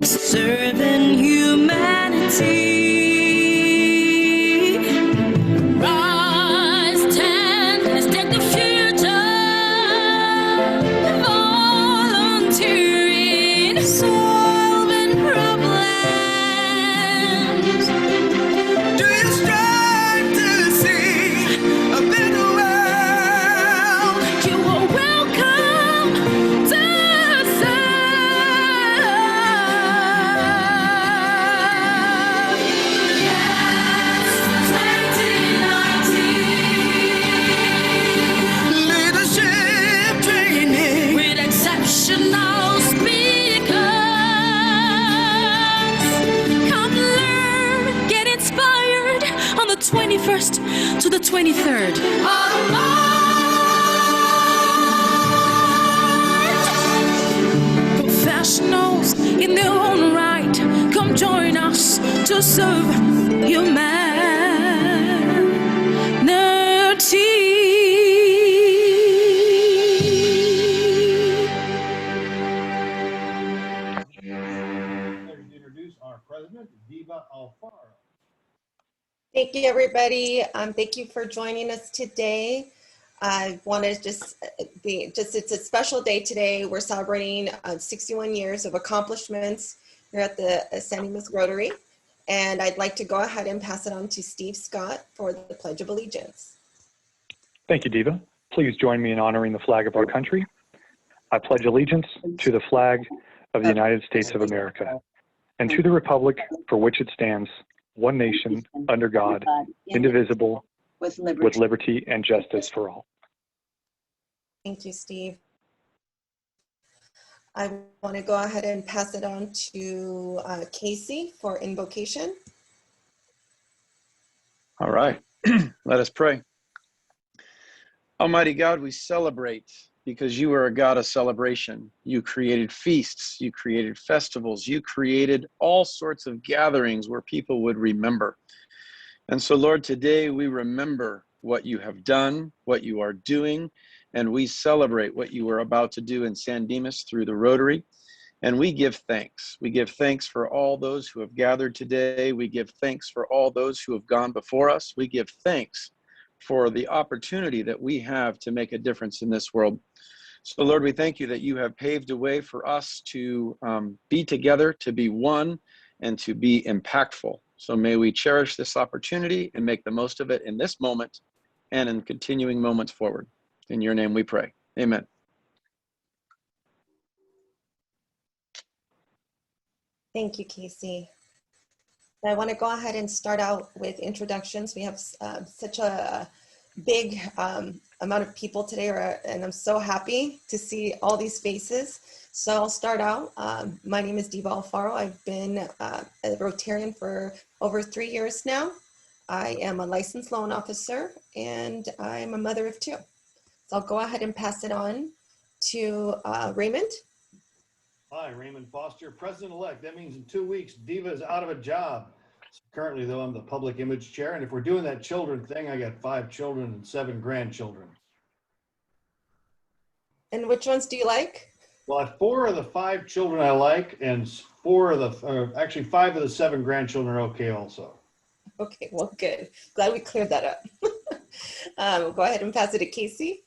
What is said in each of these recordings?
serving humanity. Rise, stand, let's take the future. Volunteering, solving problems. Do you strive to see a better world? You are welcome to serve. Yes, 2019. Leadership training with exceptional speakers. Come learn, get inspired on the 21st to the 23rd of March. Professionals in their own right, come join us to serve humanity. Introduce our president, Dimas Alfaro. Thank you, everybody. Thank you for joining us today. I want to it's a special day today. We're celebrating 61 years of accomplishments here at the San Dimas Rotary. And I'd like to go ahead and pass it on to Steve Scott for the Pledge of Allegiance. Thank you, Diva. Please join me in honoring the flag of our country. I pledge allegiance to the flag of the United States of America and to the republic for which it stands, one nation, under God, indivisible, with liberty and justice for all. Thank you, Steve. I want to go ahead and pass it on to Casey for invocation. All right, let us pray. Almighty God, we celebrate because you are a God of celebration. You created feasts, you created festivals, you created all sorts of gatherings where people would remember. And so, Lord, today we remember what you have done, what you are doing, and we celebrate what you are about to do in San Dimas through the Rotary. And we give thanks. We give thanks for all those who have gathered today. We give thanks for all those who have gone before us. We give thanks for the opportunity that we have to make a difference in this world. So, Lord, we thank you that you have paved a way for us to be together, to be one, and to be impactful. So may we cherish this opportunity and make the most of it in this moment and in continuing moments forward. In your name we pray. Amen. Thank you, Casey. I want to go ahead and start out with introductions. We have such a big amount of people today, and I'm so happy to see all these faces. So I'll start out. My name is Dimas Alfaro. I've been a Rotarian for over 3 years now. I am a licensed loan officer, and I'm a mother of 2. So I'll go ahead and pass it on to Raymond. Hi, Raymond Foster, president-elect. That means in 2 weeks, Diva is out of a job. Currently, though, I'm the public image chair, and if we're doing that children thing, I got 5 children and 7 grandchildren. And which ones do you like? Well, 4 of the 5 children I like, and 5 of the 7 grandchildren are okay also. Okay, well, good. Glad we cleared that up. Go ahead and pass it to Casey.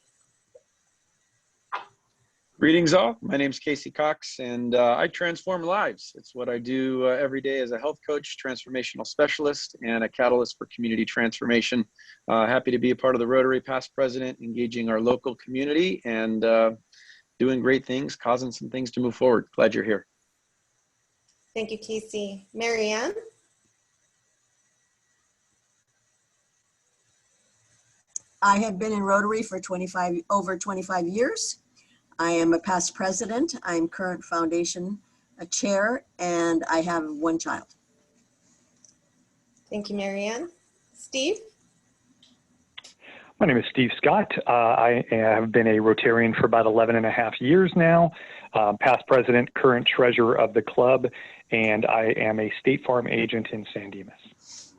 Greetings all. My name is Casey Cox, and I transform lives. It's what I do every day as a health coach, transformational specialist, and a catalyst for community transformation. Happy to be a part of the Rotary, past president, engaging our local community and doing great things, causing some things to move forward. Glad you're here. Thank you, Casey. Marianne? I have been in Rotary for over 25 years. I am a past president. I'm current foundation chair, and I have 1 child. Thank you, Marianne. Steve? My name is Steve Scott. I have been a Rotarian for about 11 and a half years now, past president, current treasurer of the club, and I am a State Farm agent in San Dimas.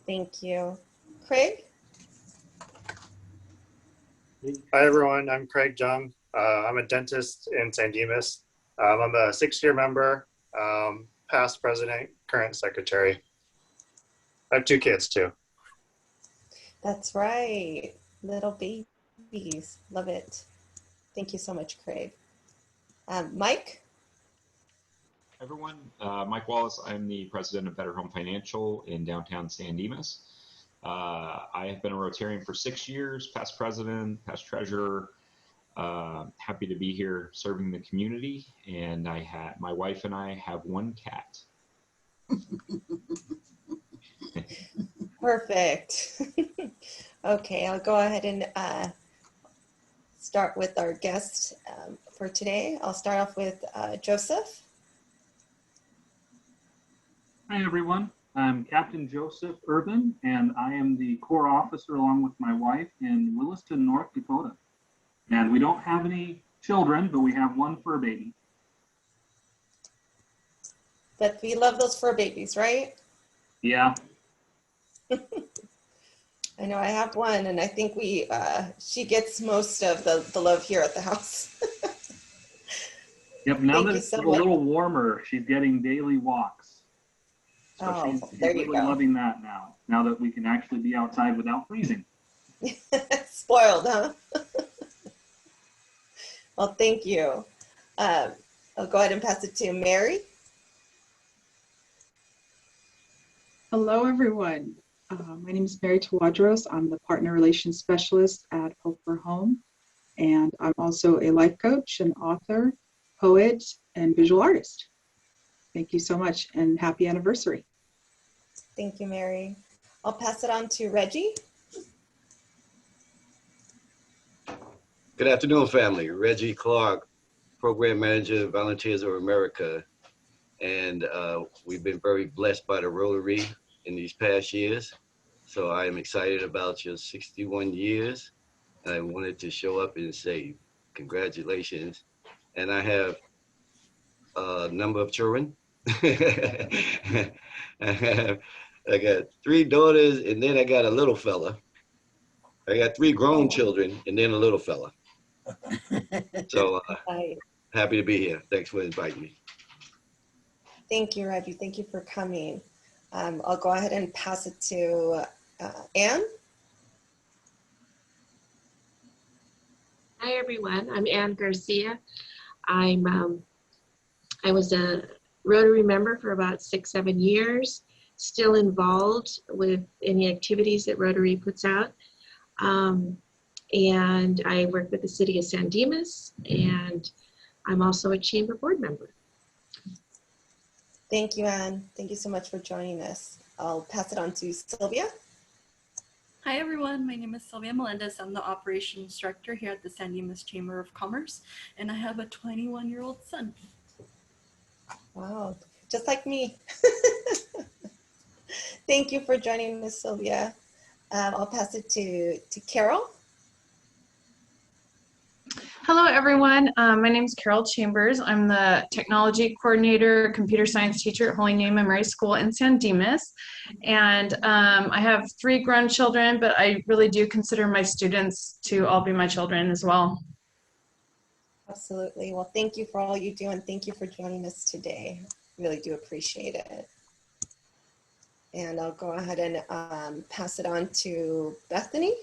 Thank you. Craig? Hi everyone, I'm Craig Jung. I'm a dentist in San Dimas. I'm a 6-year member, past president, current secretary. I have 2 kids too. That's right. Little babies. Love it. Thank you so much, Craig. Mike? Everyone, Mike Wallace. I'm the president of Better Home Financial in downtown San Dimas. I have been a Rotarian for 6 years, past president, past treasurer. Happy to be here serving the community. And my wife and I have 1 cat. Perfect. Okay, I'll go ahead and start with our guest for today. I'll start off with Joseph. Hi, everyone. I'm Captain Joseph Urban, and I am the Corps officer along with my wife in Williston, North Dakota. And we don't have any children, but we have 1 fur baby. But we love those fur babies, right? Yeah. I know I have 1, and I think she gets most of the love here at the house. Yep, now Thank that you it's so a much. little warmer, she's getting daily walks. So Oh, she's there you really go. loving that now that we can actually be outside without freezing. Spoiled, huh? Well, thank you. I'll go ahead and pass it to Mary. Hello, everyone. My name is Mary Tawadros. I'm the Partner Relations Specialist at Hope for Home, and I'm also a life coach, an author, poet, and visual artist. Thank you so much, and happy anniversary. Thank you, Mary. I'll pass it on to Reggie. Good afternoon, family. Reggie Clark, Program Manager, Volunteers of America. And we've been very blessed by the Rotary in these past years. So I am excited about your 61 years. And I wanted to show up and say congratulations. And I have a number of children. I got 3 daughters, and then I got a little fella. I got 3 grown children, and then a little fella. So happy to be here. Thanks for inviting me. Thank you, Reggie. Thank you for coming. I'll go ahead and pass it to Anne. Hi, everyone. I'm Ann Garcia. I was a Rotary member for about 6-7 years, still involved with any activities that Rotary puts out. And I work with the city of San Dimas, and I'm also a chamber board member. Thank you, Anne. Thank you so much for joining us. I'll pass it on to Sylvia. Hi, everyone. My name is Sylvia Melendez. I'm the operations director here at the San Dimas Chamber of Commerce, and I have a 21-year-old son. Wow, just like me. Thank you for joining us, Sylvia. I'll pass it to Carol. Hello, everyone. My name is Carol Chambers. I'm the technology coordinator, computer science teacher at Holy Name Memory School in San Dimas. And I have 3 grown children, but I really do consider my students to all be my children as well. Absolutely. Well, thank you for all you do, and thank you for joining us today. Really do appreciate it. And I'll go ahead and pass it on to Bethany.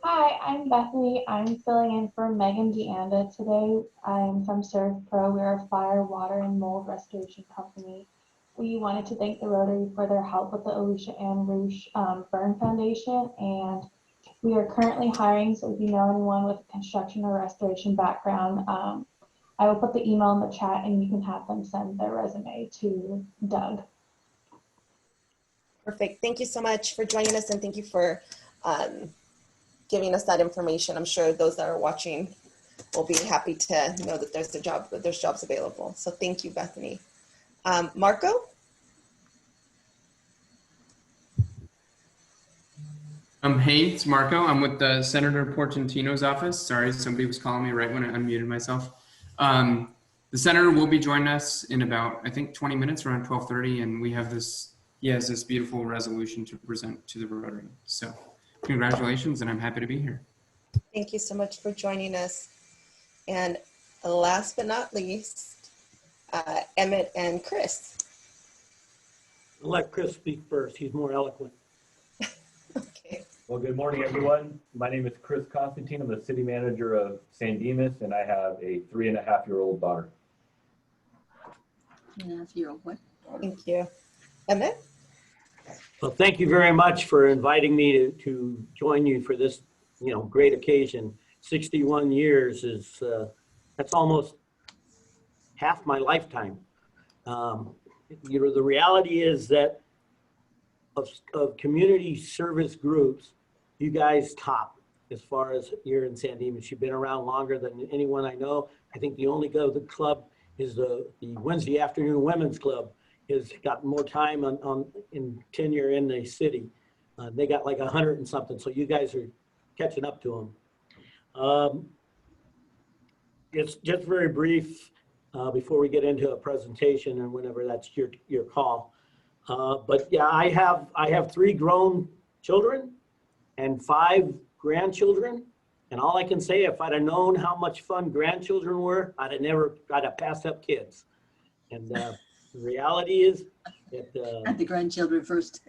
Hi, I'm Bethany. I'm filling in for Megan DeAnda today. I'm from Serve Pro. We're a fire, water, and mold restoration company. We wanted to thank the Rotary for their help with the Alicia Ann Rouge Burn Foundation, and we are currently hiring, so if you know anyone with a construction or restoration background, I will put the email in the chat and you can have them send their resume to Doug. Perfect. Thank you so much for joining us, and thank you for giving us that information. I'm sure those that are watching will be happy to know that there's jobs available. So thank you, Bethany. Marco? Hey, it's Marco. I'm with Senator Portantino's office. Sorry, somebody was calling me right when I unmuted myself. The senator will be joining us in about, I think, 20 minutes, around 12:30, and he has this beautiful resolution to present to the Rotary. So congratulations, and I'm happy to be here. Thank you so much for joining us. And last but not least, Emmett and Chris. Let Chris speak first. He's more eloquent. Okay. Well, good morning, everyone. My name is Chris Constantine. I'm the city manager of San Dimas, and I have a 3.5-year-old daughter. 3.5-year-old what? Thank you. Emmett? Well, thank you very much for inviting me to join you for this, great occasion. 61 years is, that's almost half my lifetime. The reality is that of community service groups, you guys top as far as here in San Dimas. You've been around longer than anyone I know. I think the only other club is the Wednesday afternoon women's club has got more time in tenure in the city. They got like 100 and something, so you guys are catching up to them. It's just very brief before we get into a presentation and whenever that's your call. But yeah, I have 3 grown children and 5 grandchildren. And all I can say, if I'd have known how much fun grandchildren were, I'd have passed up kids. And the reality is that the grandchildren first.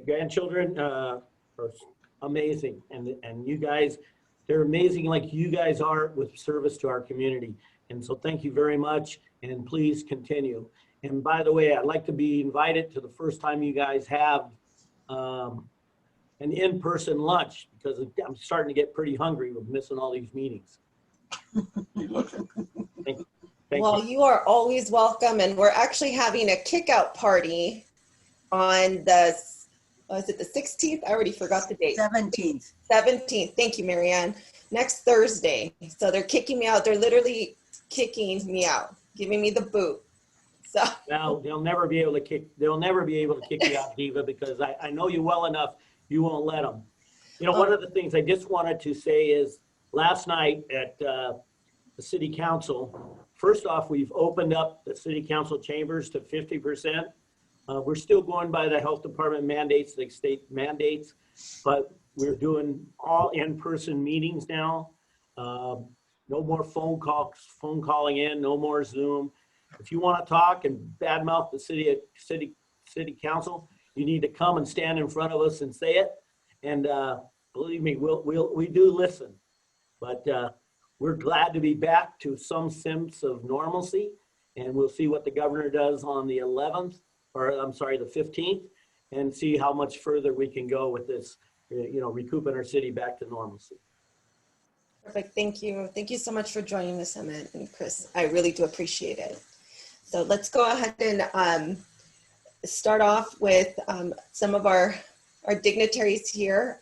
grandchildren are amazing, and you guys, they're amazing like you guys are with service to our community. And so thank you very much, and please continue. And by the way, I'd like to be invited to the first time you guys have an in-person lunch, because I'm starting to get pretty hungry with missing all these meetings. Thank you. Well, you are always welcome, and we're actually having a kick-out party on the, is it the 16th? I already forgot the date. 17th. 17th. Thank you, Marianne. Next Thursday. So they're kicking me out. They're literally kicking me out, giving me the boot. So now they'll never be able to kick you out, Diva, because I know you well enough. You won't let them. One of the things I just wanted to say is last night at the city council, first off, we've opened up the city council chambers to 50%. We're still going by the health department mandates, like state mandates, but we're doing all in-person meetings now. No more phone calling in, no more Zoom. If you want to talk and badmouth the city council, you need to come and stand in front of us and say it. And believe me, we do listen. But we're glad to be back to some sense of normalcy, and we'll see what the governor does on the 11th, or I'm sorry, the 15th, and see how much further we can go with this, recouping our city back to normalcy. perfect. Thank you. Thank you so much for joining us, Emmett and Chris. I really do appreciate it. So let's go ahead and start off with some of our dignitaries here.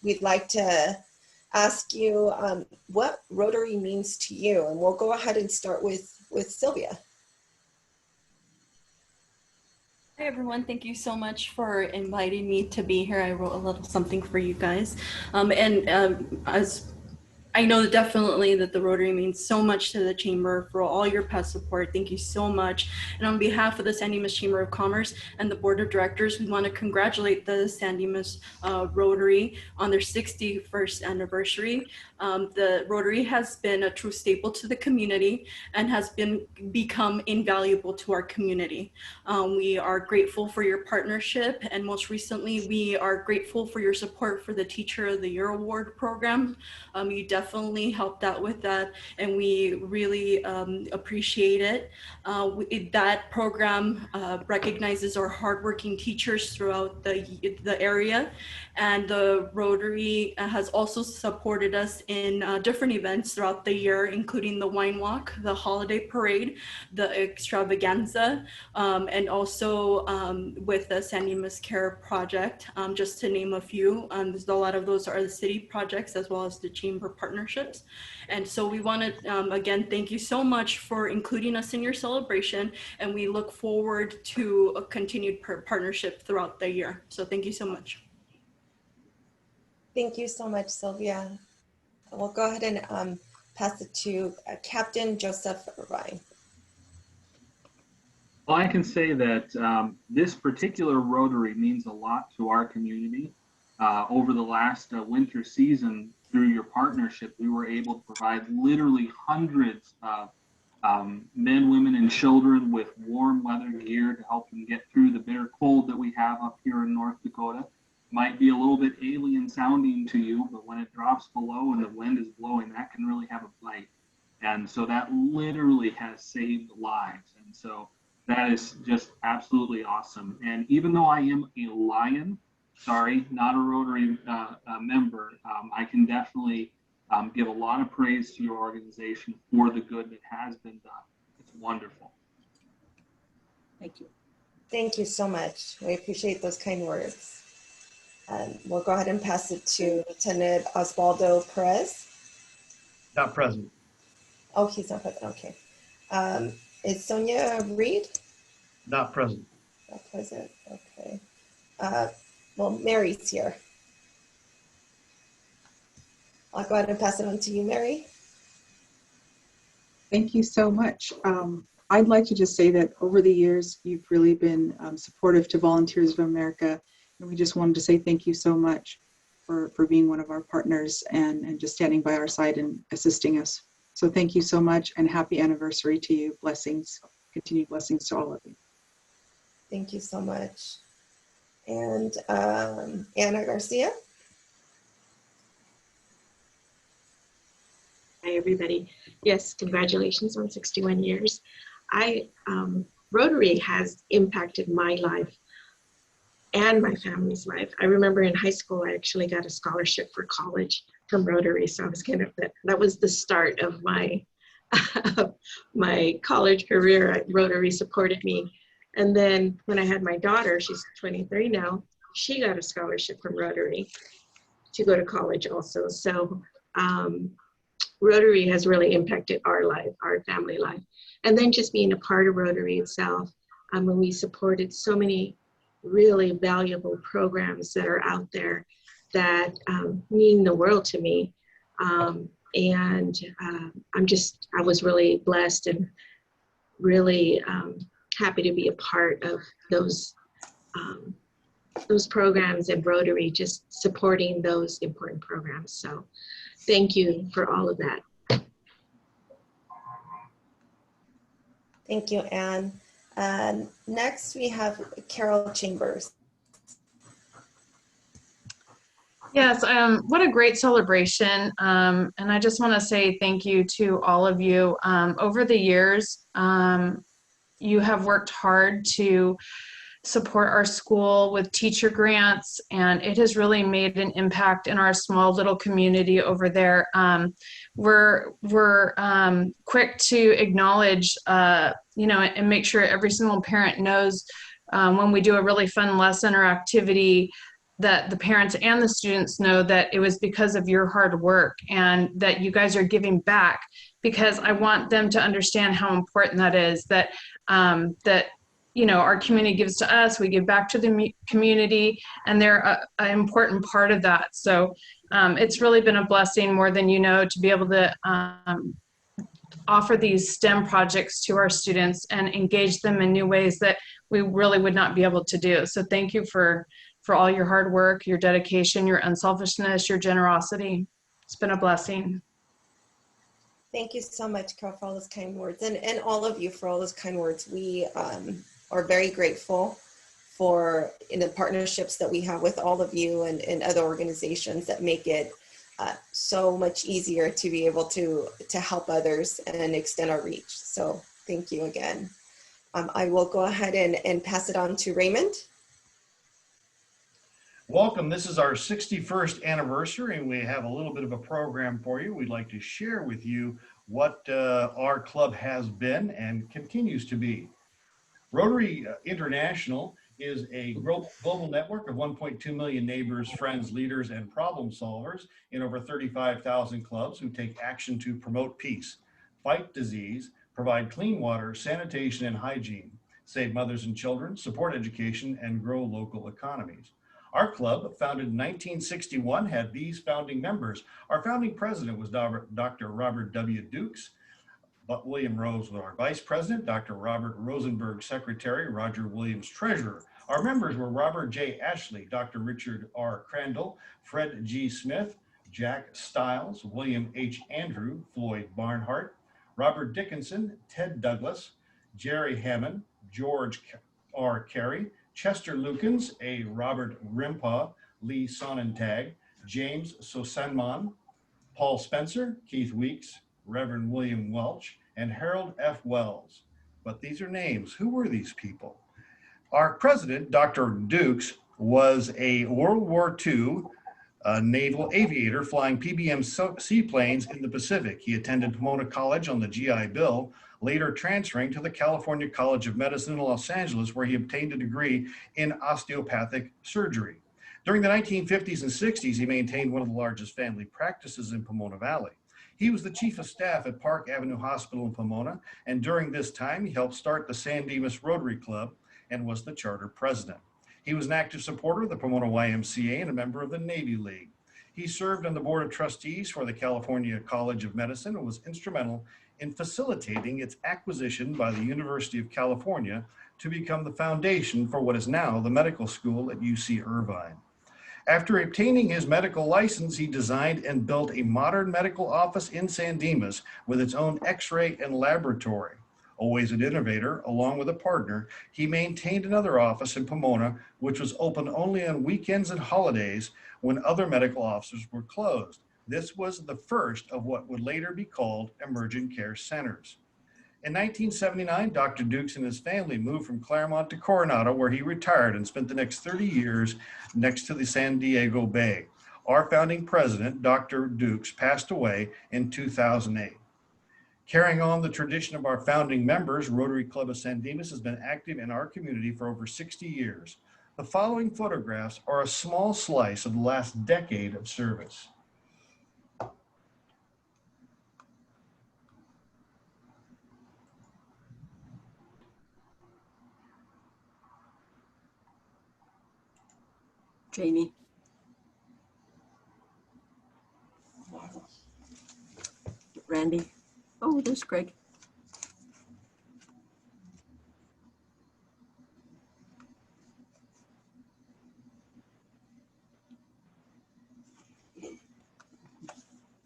We'd like to ask you what Rotary means to you, and we'll go ahead and start with Sylvia. Hi everyone, thank you so much for inviting me to be here. I wrote a little something for you guys. As I know definitely that the Rotary means so much to the Chamber for all your past support. Thank you so much. And on behalf of the San Dimas Chamber of Commerce and the Board of Directors, we want to congratulate the San Dimas Rotary on their 61st anniversary. The Rotary has been a true staple to the community and has become invaluable to our community. We are grateful for your partnership, and most recently, we are grateful for your support for the Teacher of the Year Award program. You definitely helped out with that, and we really appreciate it. That program recognizes our hardworking teachers throughout the area, and the Rotary has also supported us in different events throughout the year, including the wine walk, the holiday parade, the extravaganza, and also with the San Dimas Care Project, just to name a few. A lot of those are the city projects as well as the chamber partnerships. And so we want to, again, thank you so much for including us in your celebration, and we look forward to a continued partnership throughout the year. So thank you so much. Thank you so much, Sylvia. We'll go ahead and pass it to Captain Joseph Irvine. Well, I can say that this particular Rotary means a lot to our community. Over the last winter season, through your partnership, we were able to provide literally hundreds of men, women, and children with warm weather gear to help them get through the bitter cold that we have up here in North Dakota. Might be a little bit alien sounding to you, but when it drops below and the wind is blowing, that can really have a bite. And so that literally has saved lives. And so that is just absolutely awesome. And even though I am a Lion, sorry, not a Rotary member, I can definitely give a lot of praise to your organization for the good that has been done. It's wonderful. Thank you. Thank you so much. We appreciate those kind words. We'll go ahead and pass it to Lieutenant Osvaldo Perez. Not present. Oh, he's not present. Okay. Is Sonia Reed? Not present. Not present. Okay. Well, Mary's here. I'll go ahead and pass it on to you, Mary. Thank you so much. I'd like to just say that over the years, you've really been supportive to Volunteers of America. And we just wanted to say thank you so much for being one of our partners and just standing by our side and assisting us. So thank you so much and happy anniversary to you. Blessings, continued blessings to all of you. Thank you so much. And Anna Garcia. Hi, everybody. Yes, congratulations on 61 years. Rotary has impacted my life and my family's life. I remember in high school, I actually got a scholarship for college from Rotary. So I was kind of, that was the start of my, my college career. Rotary supported me. And then when I had my daughter, she's 23 now, she got a scholarship from Rotary to go to college also. So Rotary has really impacted our life, our family life. And then just being a part of Rotary itself, when we supported so many really valuable programs that are out there that mean the world to me. I was really blessed and really happy to be a part of those programs and Rotary, just supporting those important programs. So thank you for all of that. Thank you, Anne. Next, we have Carol Chambers. Yes, what a great celebration. And I just want to say thank you to all of you. Over the years, you have worked hard to support our school with teacher grants, and it has really made an impact in our small little community over there. We're quick to acknowledge, and make sure every single parent knows when we do a really fun lesson or activity, that the parents and the students know that it was because of your hard work and that you guys are giving back, because I want them to understand how important that is, that our community gives to us, we give back to the community, and they're an important part of that. So it's really been a blessing, more than you know, to be able to offer these STEM projects to our students and engage them in new ways that we really would not be able to do. So thank you for all your hard work, your dedication, your unselfishness, your generosity. It's been a blessing. Thank you so much, Carol, for all those kind words, and all of you for all those kind words. We are very grateful for the partnerships that we have with all of you and other organizations that make it so much easier to be able to help others and extend our reach. So thank you again. I will go ahead and pass it on to Raymond. Welcome. This is our 61st anniversary, and we have a little bit of a program for you. We'd like to share with you what our club has been and continues to be. Rotary International is a global network of 1.2 million neighbors, friends, leaders, and problem solvers in over 35,000 clubs who take action to promote peace, fight disease, provide clean water, sanitation, and hygiene, save mothers and children, support education, and grow local economies. Our club, founded in 1961, had these founding members. Our founding president was Dr. Robert W. Dukes. But William Rose was our vice president, Dr. Robert Rosenberg, secretary, Roger Williams, treasurer. Our members were Robert J. Ashley, Dr. Richard R. Crandall, Fred G. Smith, Jack Stiles, William H. Andrew, Floyd Barnhart, Robert Dickinson, Ted Douglas, Jerry Hammond, George R. Carey, Chester Lukens, A. Robert Rimpaw, Lee Sonnentag, James Sosanman, Paul Spencer, Keith Weeks, Reverend William Welch, and Harold F. Wells. But these are names. Who were these people? Our president, Dr. Dukes, was a World War II naval aviator flying PBM seaplanes in the Pacific. He attended Pomona College on the GI Bill, later transferring to the California College of Medicine in Los Angeles, where he obtained a degree in osteopathic surgery. During the 1950s and 60s, he maintained one of the largest family practices in Pomona Valley. He was the chief of staff at Park Avenue Hospital in Pomona, and during this time, he helped start the San Dimas Rotary Club and was the charter president. He was an active supporter of the Pomona YMCA and a member of the Navy League. He served on the board of trustees for the California College of Medicine and was instrumental in facilitating its acquisition by the University of California to become the foundation for what is now the medical school at UC Irvine. After obtaining his medical license, he designed and built a modern medical office in San Dimas with its own x-ray and laboratory. Always an innovator, along with a partner, he maintained another office in Pomona, which was open only on weekends and holidays when other medical offices were closed. This was the first of what would later be called emergent care centers. In 1979, Dr. Dukes and his family moved from Claremont to Coronado, where he retired and spent the next 30 years next to the San Diego Bay. Our founding president, Dr. Dukes, passed away in 2008. Carrying on the tradition of our founding members, Rotary Club of San Dimas has been active in our community for over 60 years. The following photographs are a small slice of the last decade of service. Jamie. Randy. Oh, there's Greg.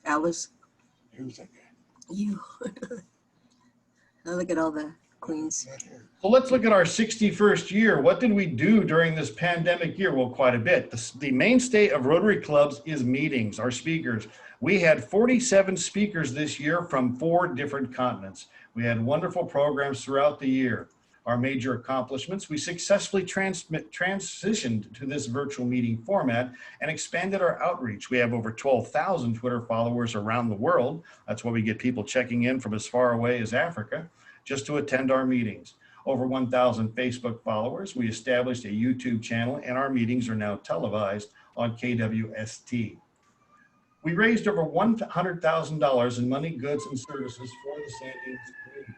Alice. Who's that guy? You. Now look at all the queens. So let's look at our 61st year. What did we do during this pandemic year? Well, quite a bit. The mainstay of Rotary clubs is meetings, our speakers. We had 47 speakers this year from 4 different continents. We had wonderful programs throughout the year. Our major accomplishments, we successfully transitioned to this virtual meeting format and expanded our outreach. We have over 12,000 Twitter followers around the world. That's why we get people checking in from as far away as Africa just to attend our meetings. Over 1,000 Facebook followers. We established a YouTube channel, and our meetings are now televised on KWST. We raised over $100,000 in money, goods, and services for the San Dimas community.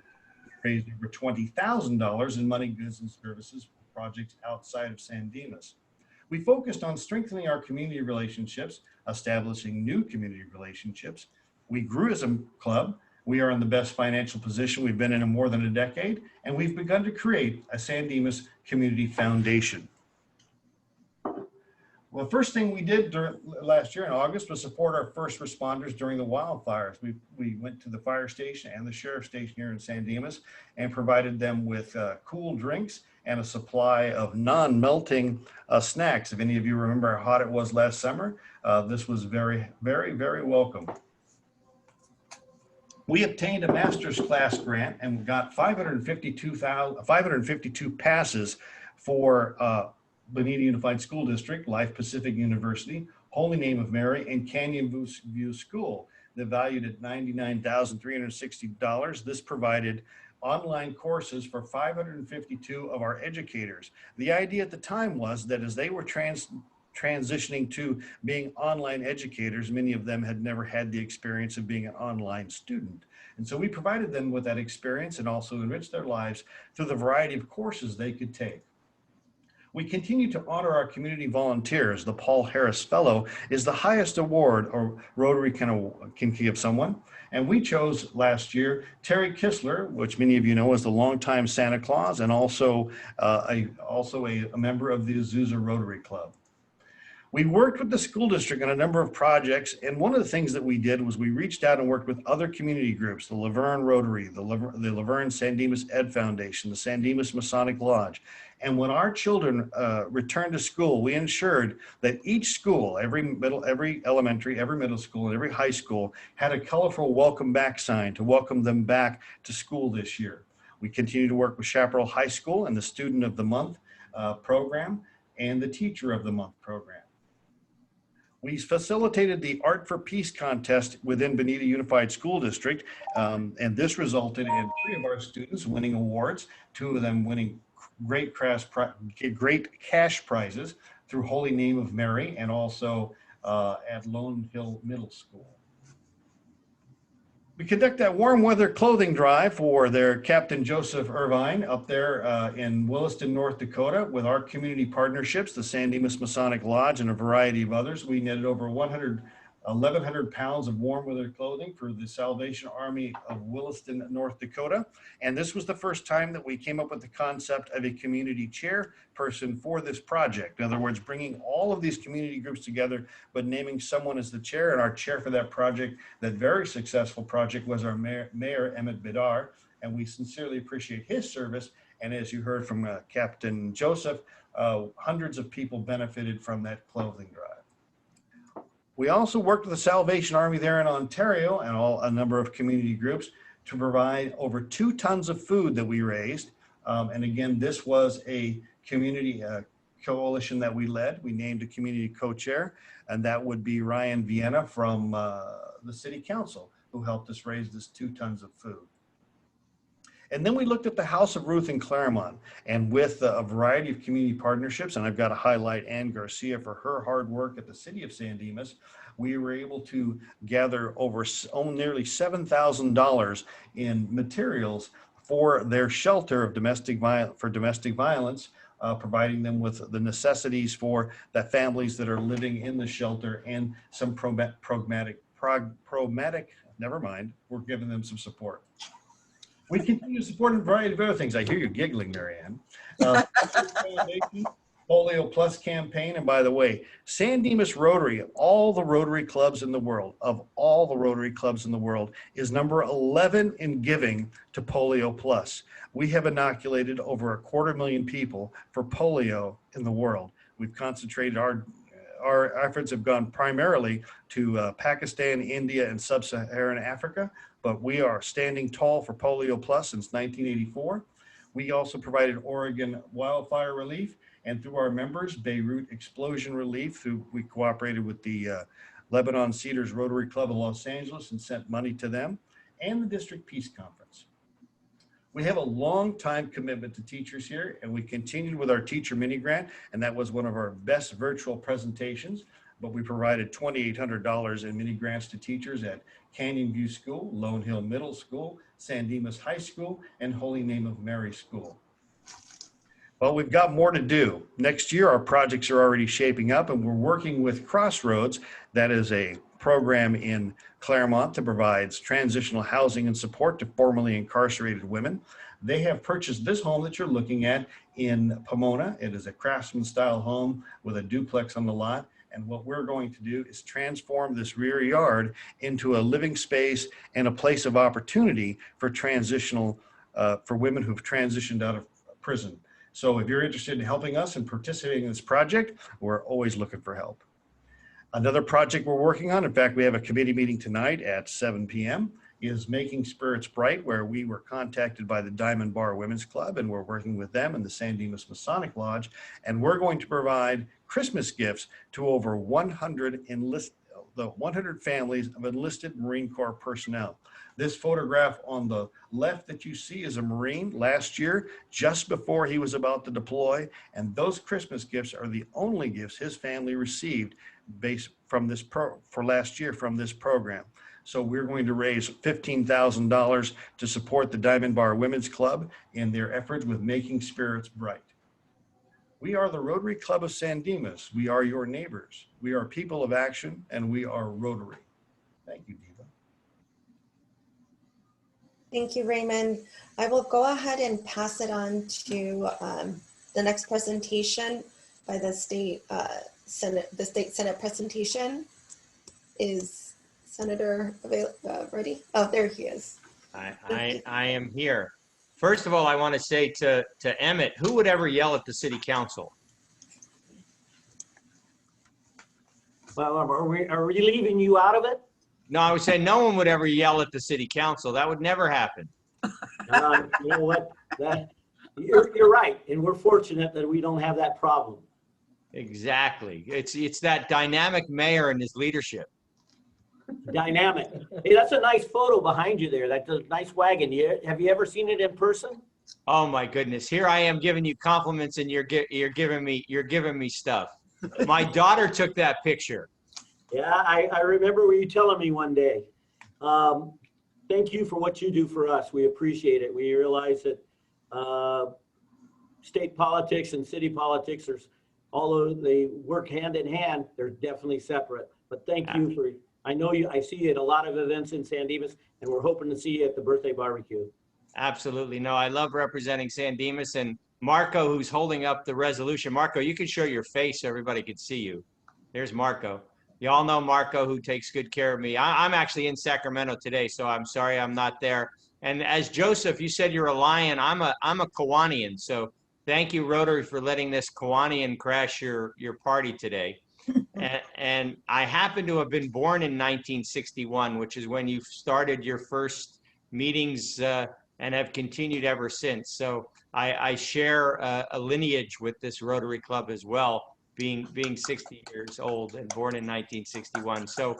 We raised over $20,000 in money, goods, and services for projects outside of San Dimas. We focused on strengthening our community relationships, establishing new community relationships. We grew as a club. We are in the best financial position we've been in more than a decade, and we've begun to create a San Dimas Community Foundation. Well, the first thing we did last year in August was support our first responders during the wildfires. We went to the fire station and the sheriff's station here in San Dimas and provided them with cool drinks and a supply of non-melting snacks. If any of you remember how hot it was last summer, this was very, very, very welcome. We obtained a master's class grant and got 552 passes for Bonita Unified School District, Life Pacific University, Holy Name of Mary, and Canyon View School. They're valued at $99,360. This provided online courses for 552 of our educators. The idea at the time was that as they were transitioning to being online educators, many of them had never had the experience of being an online student. And so we provided them with that experience and also enriched their lives through the variety of courses they could take. We continue to honor our community volunteers. The Paul Harris Fellow is the highest award a Rotary can give someone. And we chose last year Terry Kistler, which many of you know is the longtime Santa Claus and also a member of the Azusa Rotary Club. We worked with the school district on a number of projects, and one of the things that we did was we reached out and worked with other community groups, the Laverne Rotary, the Laverne San Dimas Ed Foundation, the San Dimas Masonic Lodge. And when our children returned to school, we ensured that each school, every elementary, every middle school, and every high school had a colorful welcome back sign to welcome them back to school this year. We continue to work with Chaparral High School and the Student of the Month program and the Teacher of the Month program. We facilitated the Art for Peace contest within Bonita Unified School District, and this resulted in 3 of our students winning awards, 2 of them winning great cash prizes through Holy Name of Mary and also at Lone Hill Middle School. We conduct that warm weather clothing drive for their Captain Joseph Irvine up there in Williston, North Dakota with our community partnerships, the San Dimas Masonic Lodge and a variety of others. We netted over 1,100 pounds of warm weather clothing for the Salvation Army of Williston, North Dakota. And this was the first time that we came up with the concept of a community chairperson for this project. In other words, bringing all of these community groups together, but naming someone as the chair. And our chair for that project, that very successful project, was our Mayor Emmett Bidar. And we sincerely appreciate his service. And as you heard from Captain Joseph, hundreds of people benefited from that clothing drive. We also worked with the Salvation Army there in Ontario and a number of community groups to provide over 2 tons of food that we raised. And again, this was a community coalition that we led. We named a community co-chair, and that would be Ryan Vienna from the City Council, who helped us raise this 2 tons of food. And then we looked at the House of Ruth in Claremont, and with a variety of community partnerships, and I've got to highlight Ann Garcia for her hard work at the City of San Dimas, we were able to gather over nearly $7,000 in materials for their shelter of domestic violence, providing them with the necessities for the families that are living in the shelter and some never mind, we're giving them some support. We continue to support a variety of other things. I hear you giggling, Marianne. Polio Plus campaign. And by the way, San Dimas Rotary, of all the Rotary clubs in the world, is number 11 in giving to Polio Plus. We have inoculated over 250,000 people for polio in the world. We've concentrated our efforts have gone primarily to Pakistan, India, and sub-Saharan Africa, but we are standing tall for Polio Plus since 1984. We also provided Oregon wildfire relief, and through our members, Beirut explosion relief, we cooperated with the Lebanon Cedars Rotary Club of Los Angeles and sent money to them, and the District Peace Conference. We have a long time commitment to teachers here, and we continued with our teacher mini grant, and that was one of our best virtual presentations, but we provided $2,800 in mini grants to teachers at Canyon View School, Lone Hill Middle School, San Dimas High School, and Holy Name of Mary School. Well, we've got more to do. Next year, our projects are already shaping up, and we're working with Crossroads. That is a program in Claremont that provides transitional housing and support to formerly incarcerated women. They have purchased this home that you're looking at in Pomona. It is a craftsman style home with a duplex on the lot. And what we're going to do is transform this rear yard into a living space and a place of opportunity for for women who've transitioned out of prison. So if you're interested in helping us and participating in this project, we're always looking for help. Another project we're working on, in fact, we have a committee meeting tonight at 7 p.m., is Making Spirits Bright, where we were contacted by the Diamond Bar Women's Club, and we're working with them and the San Dimas Masonic Lodge, and we're going to provide Christmas gifts to over 100 families of enlisted Marine Corps personnel. This photograph on the left that you see is a Marine last year, just before he was about to deploy, and those Christmas gifts are the only gifts his family received for last year from this program. So we're going to raise $15,000 to support the Diamond Bar Women's Club in their efforts with Making Spirits Bright. We are the Rotary Club of San Dimas. We are your neighbors. We are people of action, and we are Rotary. Thank you, Diva. Thank you, Raymond. I will go ahead and pass it on to the next presentation by the state the state Senate presentation. Is Senator ready? Oh, there he is. I am here. First of all, I want to say to Emmett, who would ever yell at the city council? Well, are we leaving you out of it? No, I would say no one would ever yell at the city council. That would never happen. You know what? You're right, and we're fortunate that we don't have that problem. Exactly. It's that dynamic mayor and his leadership. Dynamic. Hey, that's a nice photo behind you there. That's a nice wagon. Have you ever seen it in person? Oh my goodness! Here I am giving you compliments, and you're giving me stuff. My daughter took that picture. Yeah, I remember you telling me one day. Thank you for what you do for us. We appreciate it. We realize that state politics and city politics are, although they work hand in hand, they're definitely separate. But thank you for. I know you. I see you at a lot of events in San Dimas, and we're hoping to see you at the birthday barbecue. Absolutely. No, I love representing San Dimas, and Marco, who's holding up the resolution. Marco, you can show your face so everybody can see you. There's Marco. You all know Marco, who takes good care of me. I'm actually in Sacramento today, so I'm sorry I'm not there. And as Joseph, you said you're a Lion. I'm a Kiwanian. So thank you, Rotary, for letting this Kiwanian crash your party today. And I happen to have been born in 1961, which is when you started your first meetings and have continued ever since. So I share a lineage with this Rotary Club as well, being 60 years old and born in 1961. So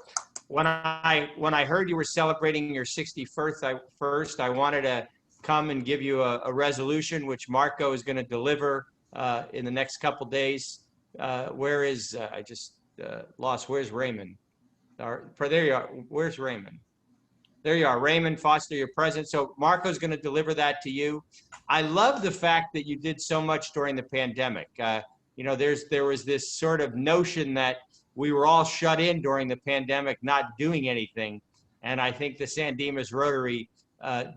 when I heard you were celebrating your 61st, I wanted to come and give you a resolution, which Marco is going to deliver in the next couple days. Where is I just lost? Where's Raymond? There you are. Where's Raymond? There you are. Raymond Foster, you're present. So Marco's going to deliver that to you. I love the fact that you did so much during the pandemic. You know, there was this sort of notion that we were all shut in during the pandemic, not doing anything. And I think the San Dimas Rotary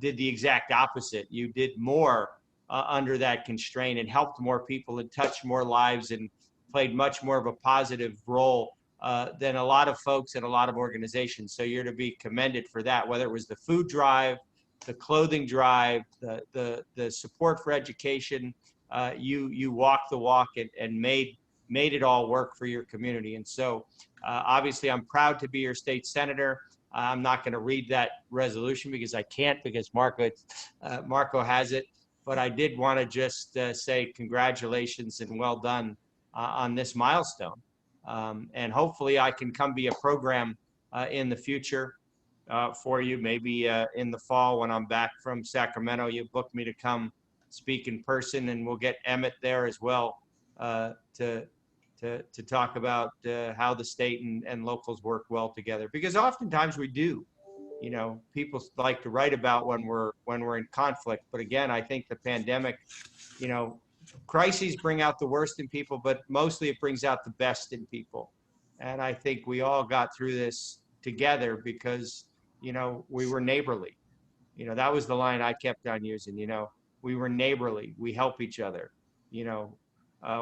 did the exact opposite. You did more under that constraint and helped more people and touched more lives and played much more of a positive role than a lot of folks and a lot of organizations. So you're to be commended for that, whether it was the food drive, the clothing drive, the support for education. You walked the walk and made it all work for your community. And so obviously I'm proud to be your state senator. I'm not going to read that resolution because I can't, because Marco has it. But I did want to just say congratulations and well done on this milestone. And hopefully I can come be a program in the future for you, maybe in the fall when I'm back from Sacramento. You booked me to come speak in person, and we'll get Emmett there as well to talk about how the state and locals work well together. Because oftentimes we do. You know, people like to write about when we're in conflict, but again, I think the pandemic, you know, crises bring out the worst in people, but mostly it brings out the best in people. And I think we all got through this together because, you know, we were neighborly. You know, that was the line I kept on using. You know, we were neighborly. We help each other. You know,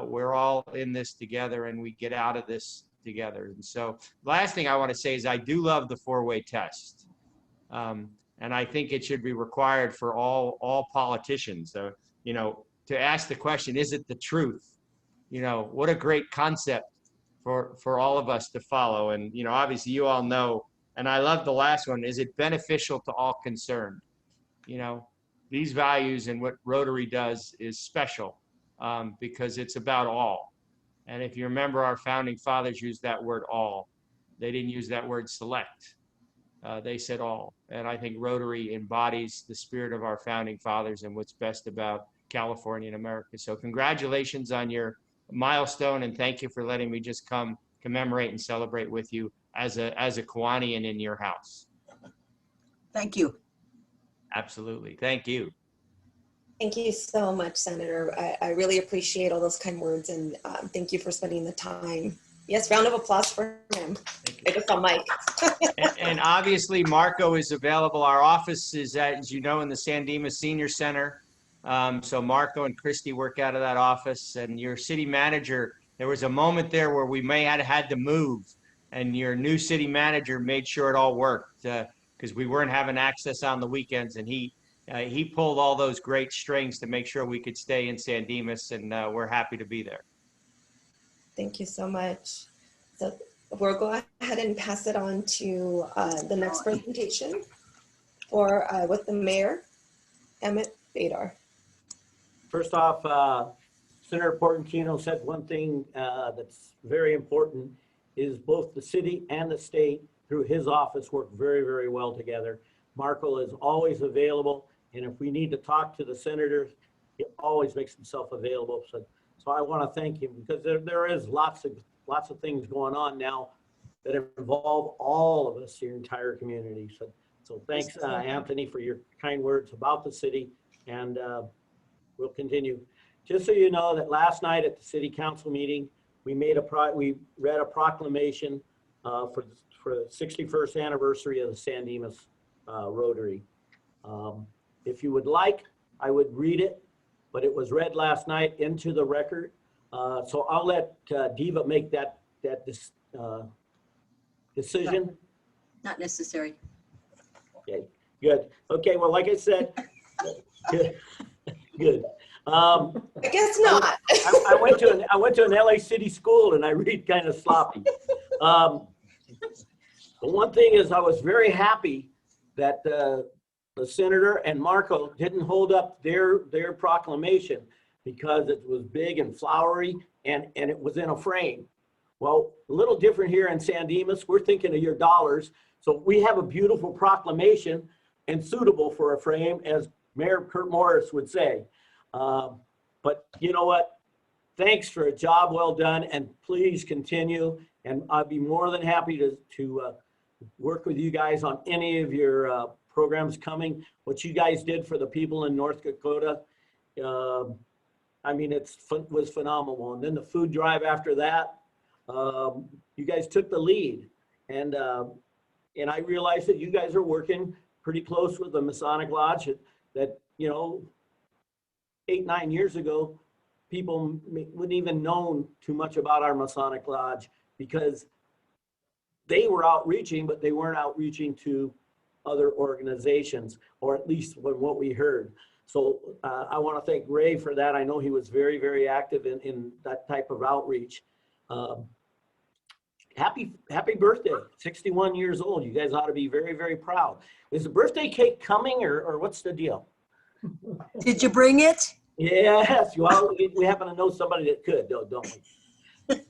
we're all in this together, and we get out of this together. And so, last thing I want to say is I do love the four-way test. And I think it should be required for all politicians, you know, to ask the question, is it the truth? You know, what a great concept for all of us to follow. And, you know, obviously you all know, and I love the last one, is it beneficial to all concerned? You know, these values and what Rotary does is special because it's about all. And if you remember, our founding fathers used that word all. They didn't use that word select. They said all. And I think Rotary embodies the spirit of our founding fathers and what's best about California and America. So congratulations on your milestone, and thank you for letting me just come commemorate and celebrate with you as a Kiwanian in your house. Thank you. Absolutely. Thank you. Thank you so much, Senator. I really appreciate all those kind words, and thank you for spending the time. Yes, round of applause for him. I just saw Mike. and obviously, Marco is available. Our office is, as you know, in the San Dimas Senior Center. So Marco and Christy work out of that office, and your city manager There was a moment there where we may have had to move, and your new city manager made sure it all worked because we weren't having access on the weekends, and he pulled all those great strings to make sure we could stay in San Dimas, and we're happy to be there. Thank you so much. So we'll go ahead and pass it on to the next presentation for with the mayor, Emmett Badar. First off, Senator Portantino said one thing that's very important is both the city and the state through his office work very, very well together. Marco is always available, and if we need to talk to the senators, he always makes himself available. So I want to thank him because there is lots of things going on now that involve all of us, your entire community. So thanks, Anthony, for your kind words about the city, and we'll continue. Just so you know that last night at the city council meeting, we read a proclamation for the 61st anniversary of the San Dimas Rotary. If you would like, I would read it, but it was read last night into the record. So I'll let Diva make that decision. Not necessary. Okay, good. Okay, well, like I said, good. I guess not. I went to an LA City school and I read kind of sloppy. But one thing is, I was very happy that the senator and Marco didn't hold up their proclamation because it was big and flowery and it was in a frame. Well, a little different here in San Dimas. We're thinking of your dollars. So we have a beautiful proclamation and suitable for a frame, as Mayor Kurt Morris would say. But you know what? Thanks for a job well done, and please continue. And I'd be more than happy to work with you guys on any of your programs coming. What you guys did for the people in North Dakota, I mean, was phenomenal. And then the food drive after that, you guys took the lead. And I realized that you guys are working pretty close with the Masonic Lodge that, you know, 8-9 years ago, people wouldn't even known too much about our Masonic Lodge because they were outreaching, but they weren't outreaching to other organizations, or at least what we heard. So I want to thank Ray for that. I know he was very, very active in that type of outreach. Happy birthday, 61 years old. You guys ought to be very, very proud. Is the birthday cake coming or what's the deal? Did you bring it? Yes, well, we happen to know somebody that could, don't we?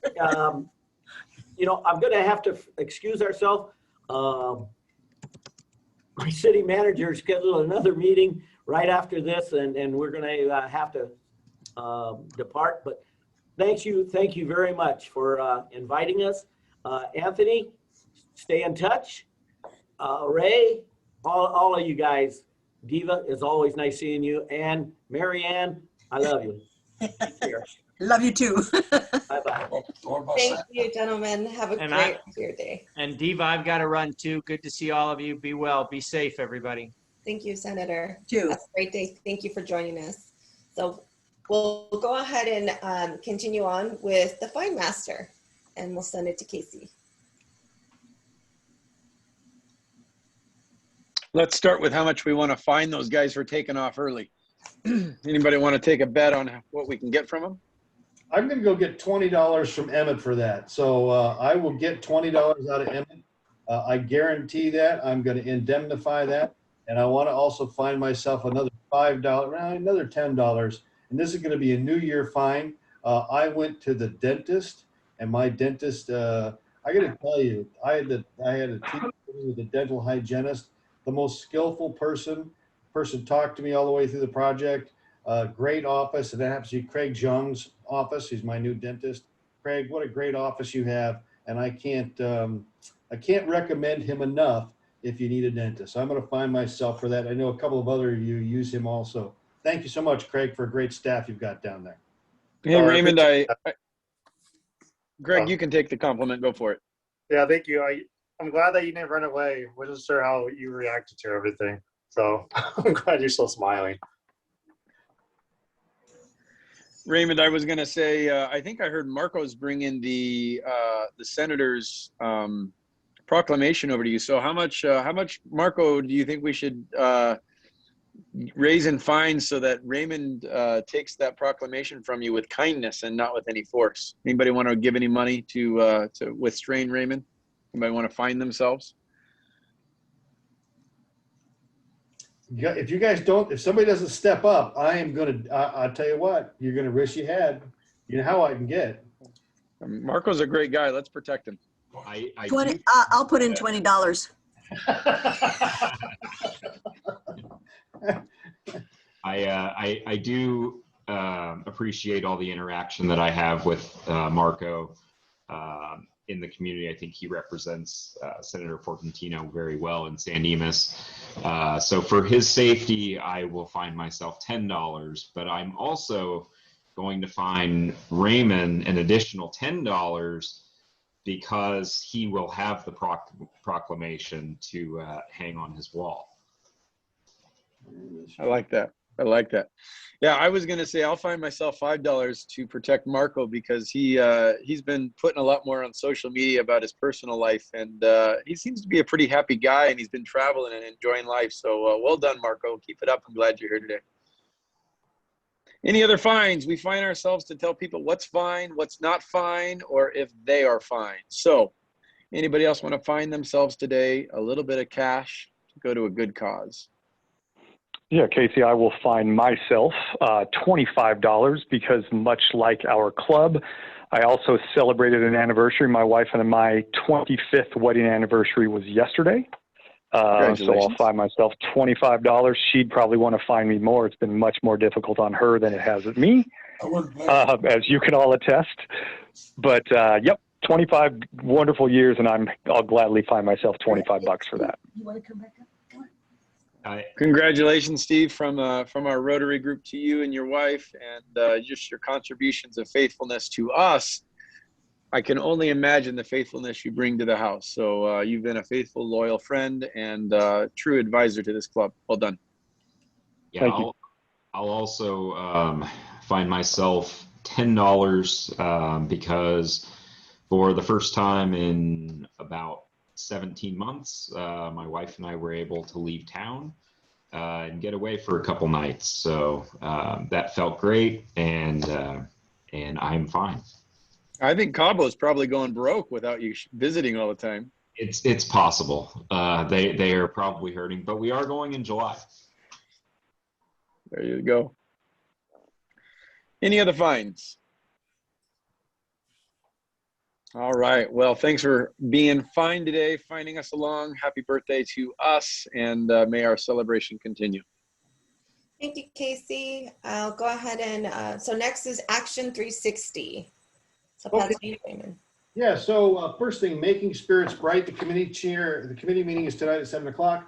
You know, I'm going to have to excuse ourselves. My city manager scheduled another meeting right after this, and we're going to have to depart. But thank you very much for inviting us. Anthony, stay in touch. Ray, all of you guys. Diva, it's always nice seeing you. And Marianne, I love you. Take care. Love you too. Bye-bye. Thank you, gentlemen. Have a great rest of your day. And Diva, I've got to run too. Good to see all of you. Be well. Be safe, everybody. Thank you, Senator. Too. Have a great day. Thank you for joining us. So we'll go ahead and continue on with the Fine Master, and we'll send it to Casey. Let's start with how much we want to fine those guys for taking off early. Anybody want to take a bet on what we can get from them? I'm going to go get $20 from Emmett for that. So I will get $20 out of Emmett. I guarantee that. I'm going to indemnify that. And I want to also fine myself another $5, another $10. And this is going to be a New Year fine. I went to the dentist, and my dentist, I got to tell you, I had a team with a dental hygienist, the most skillful person talked to me all the way through the project. Great office, and that happens to be Craig Jung's office. He's my new dentist. Craig, what a great office you have, and I can't recommend him enough if you need a dentist. So I'm going to find myself for that. I know a couple of other of you use him also. Thank you so much, Craig, for a great staff you've got down there. Hey, Raymond, Greg, you can take the compliment. Go for it. Yeah, thank you. I'm glad that you didn't run away. Wasn't sure how you reacted to everything. So I'm glad you're still smiling. Raymond, I was going to say, I think I heard Marco's bring in the senator's proclamation over to you. So how much, Marco, do you think we should raise in fines so that Raymond takes that proclamation from you with kindness and not with any force? Anybody want to give any money to restrain Raymond? Anybody want to fine themselves? If you guys don't, if somebody doesn't step up, I am going to, I'll tell you what, you're going to wish you had. You know how I can get. Marco's a great guy. Let's protect him. I'll put in $20. I do appreciate all the interaction that I have with Marco in the community. I think he represents Senator Portantino very well in San Dimas. So for his safety, I will fine myself $10, but I'm also going to fine Raymond an additional $10 because he will have the proclamation to hang on his wall. I like that. I like that. Yeah, I was going to say I'll fine myself $5 to protect Marco because he's been putting a lot more on social media about his personal life, and he seems to be a pretty happy guy, and he's been traveling and enjoying life. So well done, Marco. Keep it up. I'm glad you're here today. Any other fines? We fine ourselves to tell people what's fine, what's not fine, or if they are fine. So anybody else want to fine themselves today a little bit of cash to go to a good cause? Yeah, Casey, I will fine myself $25 because much like our club, I also celebrated an anniversary. My wife and my 25th wedding anniversary was yesterday. So I'll fine myself $25. She'd probably want to fine me more. It's been much more difficult on her than it has at me, as you can all attest. But yep, 25 wonderful years, and I'll gladly fine myself $25 for that. You want to come back up? Congratulations, Steve, from our Rotary group to you and your wife, and just your contributions of faithfulness to us. I can only imagine the faithfulness you bring to the house. So you've been a faithful, loyal friend and true advisor to this club. Well done. Yeah, I'll also find myself $10 because for the first time in about 17 months, my wife and I were able to leave town and get away for a couple nights. So that felt great, and I'm fine. I think Cabo's probably going broke without you visiting all the time. It's possible. They are probably hurting, but we are going in July. There you go. Any other fines? All right. Well, thanks for being fine today, finding us along. Happy birthday to us, and may our celebration continue. Thank you, Casey. I'll go ahead and, so next is Action 360. So pass to you, Raymond. Yeah, so first thing, Making Spirits Bright, the committee meeting is tonight at 7 o'clock.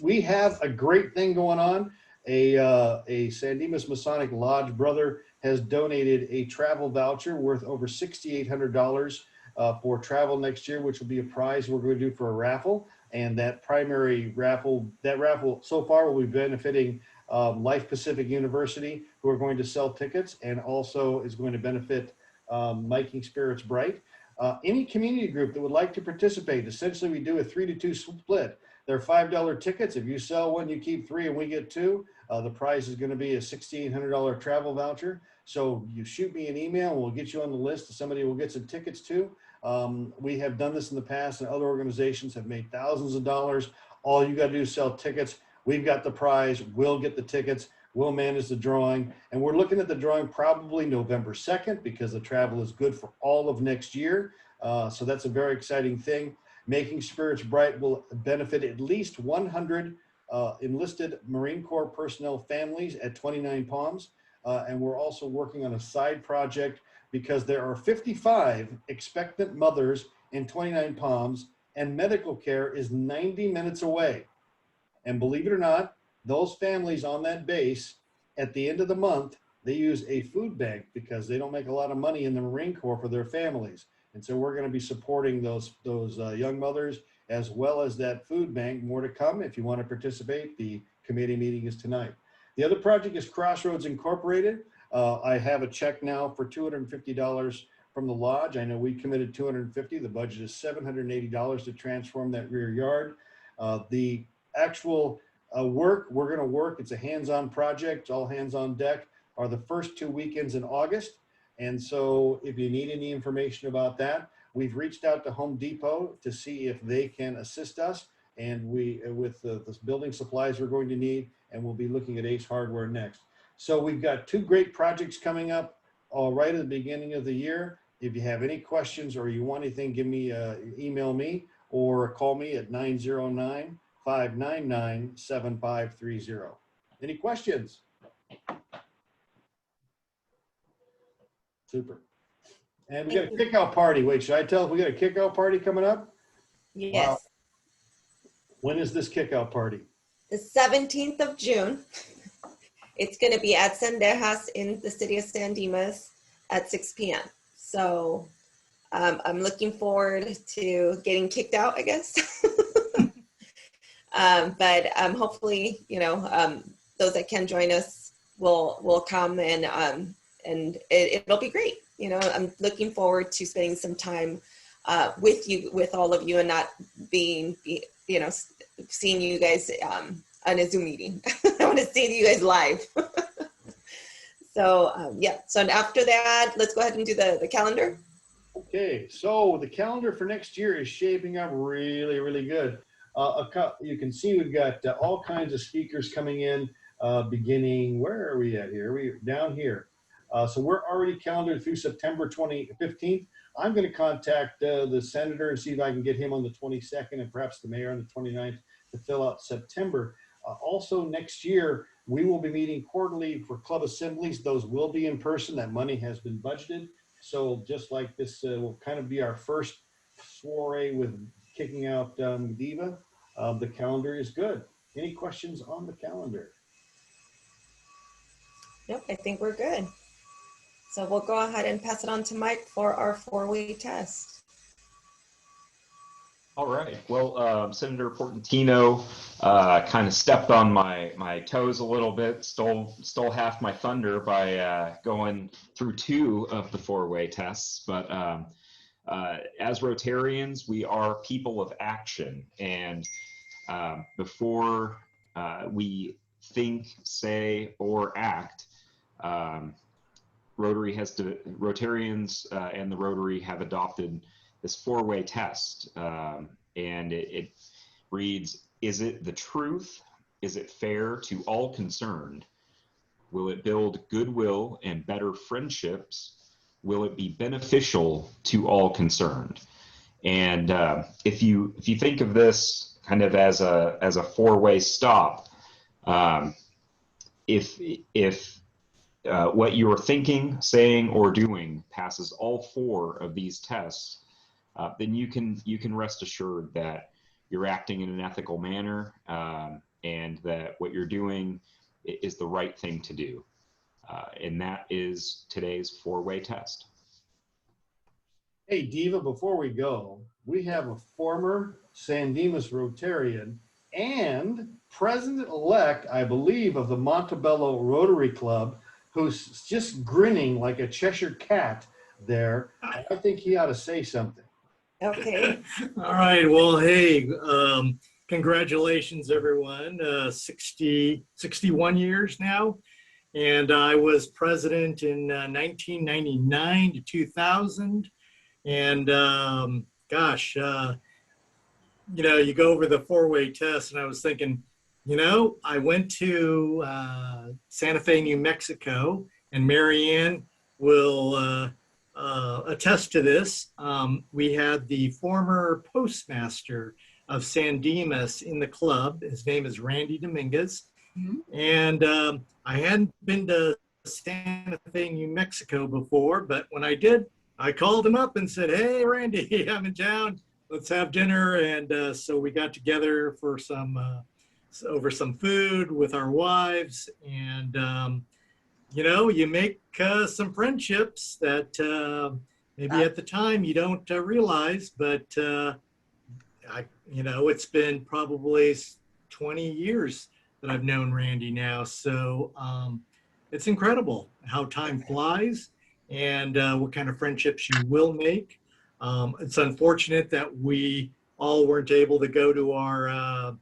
We have a great thing going on. A San Dimas Masonic Lodge brother has donated a travel voucher worth over $6,800 for travel next year, which will be a prize we're going to do for a raffle. And that raffle so far will be benefiting Life Pacific University, who are going to sell tickets, and also is going to benefit Making Spirits Bright. Any community group that would like to participate, essentially we do a 3-to-2 split. They're $5 tickets. If you sell one, you keep 3 and we get 2. The prize is going to be a $1,600 travel voucher. So you shoot me an email and we'll get you on the list. Somebody will get some tickets too. We have done this in the past, and other organizations have made thousands of dollars. All you got to do is sell tickets. We've got the prize. We'll get the tickets. We'll manage the drawing. And we're looking at the drawing probably November 2nd because the travel is good for all of next year. So that's a very exciting thing. Making Spirits Bright will benefit at least 100 enlisted Marine Corps personnel families at 29 Palms. And we're also working on a side project because there are 55 expectant mothers in 29 Palms, and medical care is 90 minutes away. And believe it or not, those families on that base, at the end of the month, they use a food bank because they don't make a lot of money in the Marine Corps for their families. And so we're going to be supporting those young mothers as well as that food bank. More to come. If you want to participate, the committee meeting is tonight. The other project is Crossroads Incorporated. I have a check now for $250 from the lodge. I know we committed $250. The budget is $780 to transform that rear yard. The actual work we're going to work, it's a hands-on project, all hands on deck, are the first 2 weekends in August. And so if you need any information about that, we've reached out to Home Depot to see if they can assist us, and with the building supplies we're going to need, and we'll be looking at Ace Hardware next. So we've got 2 great projects coming up right at the beginning of the year. If you have any questions or you want anything, email me or call me at 909-599-7530. Any questions? Super. And we got a kickout party. Wait, should I tell if we got a kickout party coming up? Yes. Wow. When is this kickout party? The 17th of June. It's going to be at Sendejas in the city of San Dimas at 6 p.m. So I'm looking forward to getting kicked out, I guess. But hopefully, those that can join us will come, and it'll be great. I'm looking forward to spending some time with all of you, and not being, seeing you guys on a Zoom meeting. I want to see you guys live. So yeah, so after that, let's go ahead and do the calendar. Okay, so the calendar for next year is shaping up really, really good. You can see we've got all kinds of speakers coming in, beginning, where are we at here? We're down here. So we're already calendared through September 15th. I'm going to contact the senator and see if I can get him on the 22nd, and perhaps the mayor on the 29th to fill out September. Also next year, we will be meeting quarterly for club assemblies. Those will be in person. That money has been budgeted. So just like this will kind of be our first soiree with kicking out Diva. The calendar is good. Any questions on the calendar? Nope, I think we're good. So we'll go ahead and pass it on to Mike for our 4-way test. All right. Well, Senator Portantino kind of stepped on my toes a little bit, stole half my thunder by going through 2 of the 4-way tests. But as Rotarians, we are people of action, and before we think, say, or act, Rotarians and the Rotary have adopted this 4-way test, and it reads: is it the truth? Is it fair to all concerned? Will it build goodwill and better friendships? Will it be beneficial to all concerned? And if you think of this kind of as a 4-way stop, if what you're thinking, saying, or doing passes all 4 of these tests, then you can rest assured that you're acting in an ethical manner, and that what you're doing is the right thing to do. And that is today's 4-way test. Hey, Diva, before we go, we have a former San Dimas Rotarian and president-elect, I believe, of the Montebello Rotary Club, who's just grinning like a Cheshire cat there. I think he ought to say something. Okay. All right. Well, hey, congratulations, everyone. 61 years now. And I was president in 1999 to 2000. And gosh, you go over the 4-way test, and I was thinking, I went to Santa Fe, New Mexico, and Marianne will attest to this. We had the former postmaster of San Dimas in the club. His name is Randy Dominguez. Mm-hmm. And I hadn't been to Santa Fe, New Mexico before, but when I did, I called him up and said, "Hey, Randy, I'm in town. Let's have dinner." And so we got together for over some food with our wives, and you make some friendships that maybe at the time you don't realize, but it's been probably 20 years that I've known Randy now. So it's incredible how time flies and what kind of friendships you will make. It's unfortunate that we all weren't able to go to our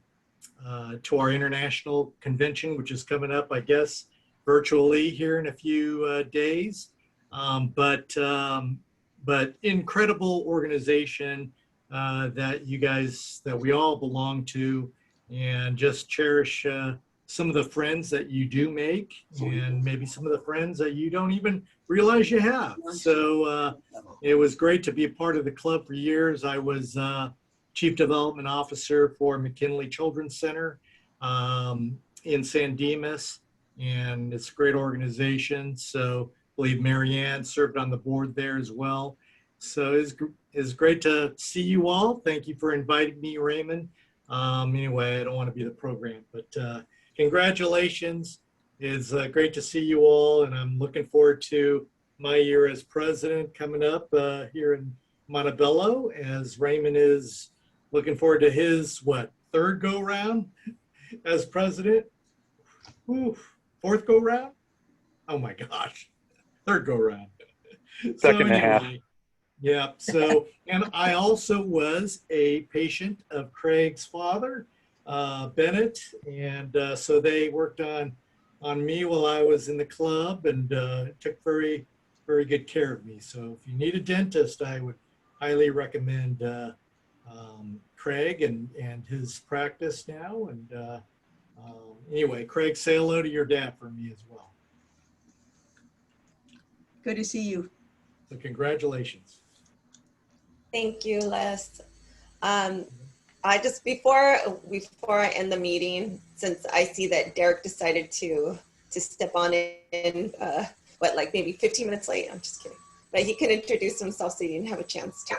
international convention, which is coming up, I guess, virtually here in a few days. But incredible organization that you guys, that we all belong to, and just cherish some of the friends that you do make, and maybe some of the friends that you don't even realize you have. So it was great to be a part of the club for years. I was Chief Development Officer for McKinley Children's Center in San Dimas, and it's a great organization. So I believe Marianne served on the board there as well. So it's great to see you all. Thank you for inviting me, Raymond. Anyway, I don't want to be the program, but congratulations. It's great to see you all, and I'm looking forward to my year as president coming up here in Montebello, as Raymond is looking forward to his, third go round as president? Oof, fourth go round? Oh my gosh, third go round. Second and a half. Yeah, so, and I also was a patient of Craig's father, Bennett, and so they worked on me while I was in the club, and took very, very good care of me. So if you need a dentist, I would highly recommend Craig and his practice now. And anyway, Craig, say hello to your dad for me as well. Good to see you. So congratulations. Thank you, Les. I just, before I end the meeting, since I see that Derek decided to step on in, like maybe 15 minutes late, I'm just kidding. But he can introduce himself so you didn't have a chance to.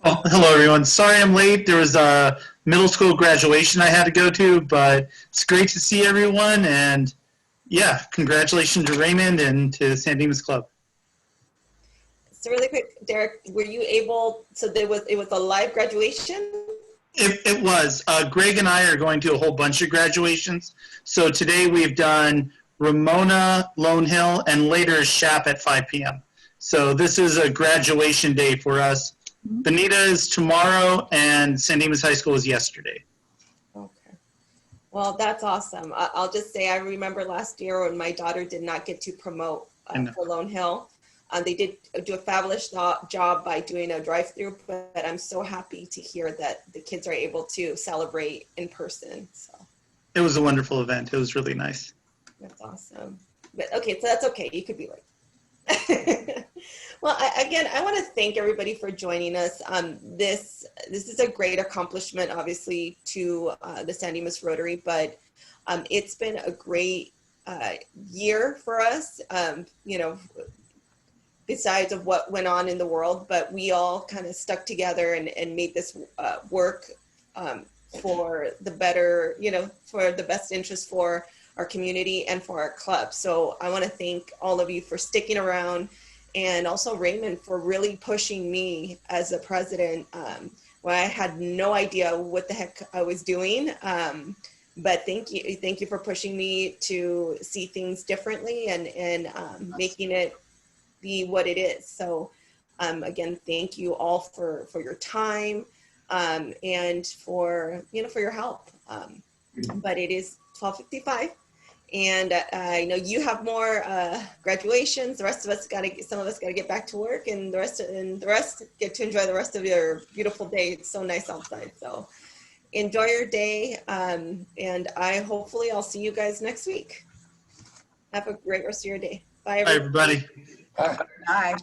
Oh, hello, everyone. Sorry I'm late. There was a middle school graduation I had to go to, but it's great to see everyone. And yeah, congratulations to Raymond and to San Dimas Club. So really quick, Derek, were you able, so it was a live graduation? It was. Greg and I are going to a whole bunch of graduations. So today we've done Ramona, Lone Hill, and later Shap at 5 p.m. So this is a graduation day for us. Bonita is tomorrow, and San Dimas High School is yesterday. Okay. Well, that's awesome. I'll just say I remember last year when my daughter did not get to promote for Lone Hill. They did do a fabulous job by doing a drive-through, but I'm so happy to hear that the kids are able to celebrate in person. So It was a wonderful event. It was really nice. that's awesome. But okay, so that's okay. You could be late. Well, again, I want to thank everybody for joining us. This is a great accomplishment, obviously, to the San Dimas Rotary, but it's been a great year for us. You know, besides of what went on in the world, but we all kind of stuck together and made this work for the better, you know, for the best interest for our community and for our club. So I want to thank all of you for sticking around, and also Raymond for really pushing me as the president when I had no idea what the heck I was doing. But thank you for pushing me to see things differently and making it be what it is. So again, thank you all for your time and for, you know, for your help. But it is 12:55, and I know you have more graduations. The rest of us some of us got to get back to work, and the rest get to enjoy the rest of your beautiful day. It's so nice outside. So enjoy your day, and hopefully I'll see you guys next week. Have a great rest of your day. Bye, everybody. Bye, everybody. Bye.